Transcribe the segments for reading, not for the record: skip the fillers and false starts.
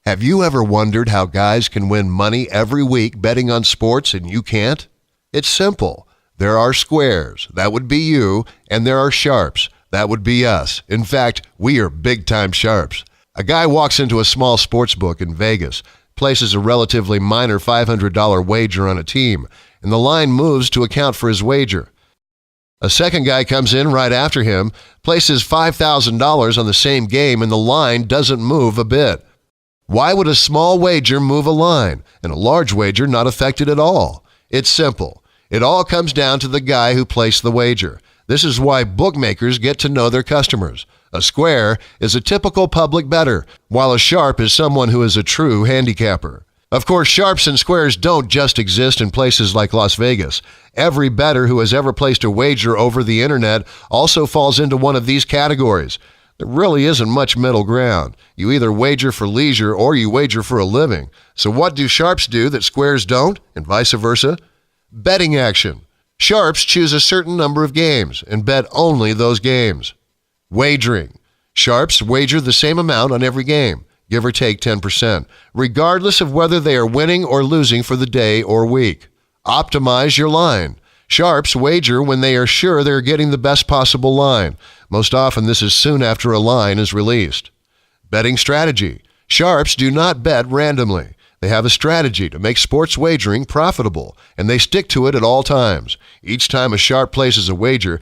Have you ever wondered how guys can win money every week betting on sports and you can't? It's simple. There are squares, that would be you, and there are sharps, that would be us. In fact, we are big-time sharps. A guy walks into a small sports book in Vegas, places a relatively minor $500 wager on a team, and the line moves to account for his wager. A second guy comes in right after him, places $5,000 on the same game, and the line doesn't move a bit. Why would a small wager move a line and a large wager not affect it at all? It's simple. It all comes down to the guy who placed the wager. This is why bookmakers get to know their customers. A square is a typical public bettor, while a sharp is someone who is a true handicapper. Of course, sharps and squares don't just exist in places like Las Vegas. Every bettor who has ever placed a wager over the internet also falls into one of these categories. There really isn't much middle ground. You either wager for leisure or you wager for a living. So what do sharps do that squares don't, and vice versa? Betting action. Sharps choose a certain number of games and bet only those games. Wagering. Sharps wager the same amount on every game, give or take 10%, regardless of whether they are winning or losing for the day or week. Optimize your line. Sharps wager when they are sure they're getting the best possible line. Most often, this is soon after a line is released. Betting strategy. Sharps do not bet randomly. They have a strategy to make sports wagering profitable, and they stick to it at all times. Each time a sharp places a wager,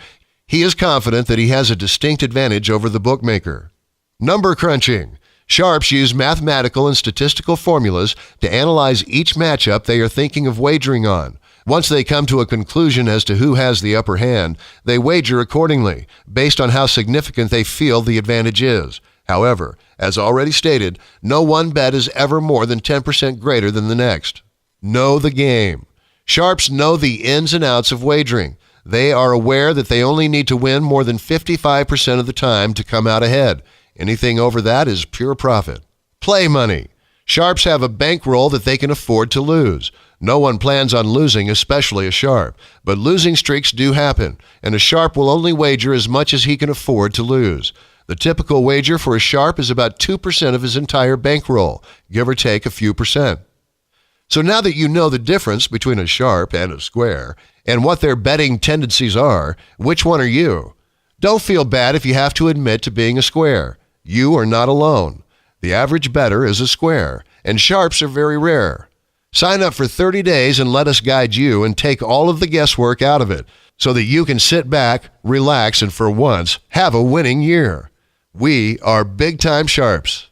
he is confident that he has a distinct advantage over the bookmaker. Number crunching. Sharps use mathematical and statistical formulas to analyze each matchup they are thinking of wagering on. Once they come to a conclusion as to who has the upper hand, they wager accordingly, based on how significant they feel the advantage is. However, as already stated, no one bet is ever more than 10% greater than the next. Know the game. Sharps know the ins and outs of wagering. They are aware that they only need to win more than 55% of the time to come out ahead. Anything over that is pure profit. Play money. Sharps have a bankroll that they can afford to lose. No one plans on losing, especially a sharp. But losing streaks do happen, and a sharp will only wager as much as he can afford to lose. The typical wager for a sharp is about 2% of his entire bankroll, give or take a few percent. So now that you know the difference between a sharp and a square, and what their betting tendencies are, which one are you? Don't feel bad if you have to admit to being a square. You are not alone. The average bettor is a square, and sharps are very rare. Sign up for 30 days and let us guide you and take all of the guesswork out of it so that you can sit back, relax, and for once, have a winning year. We are big-time sharps.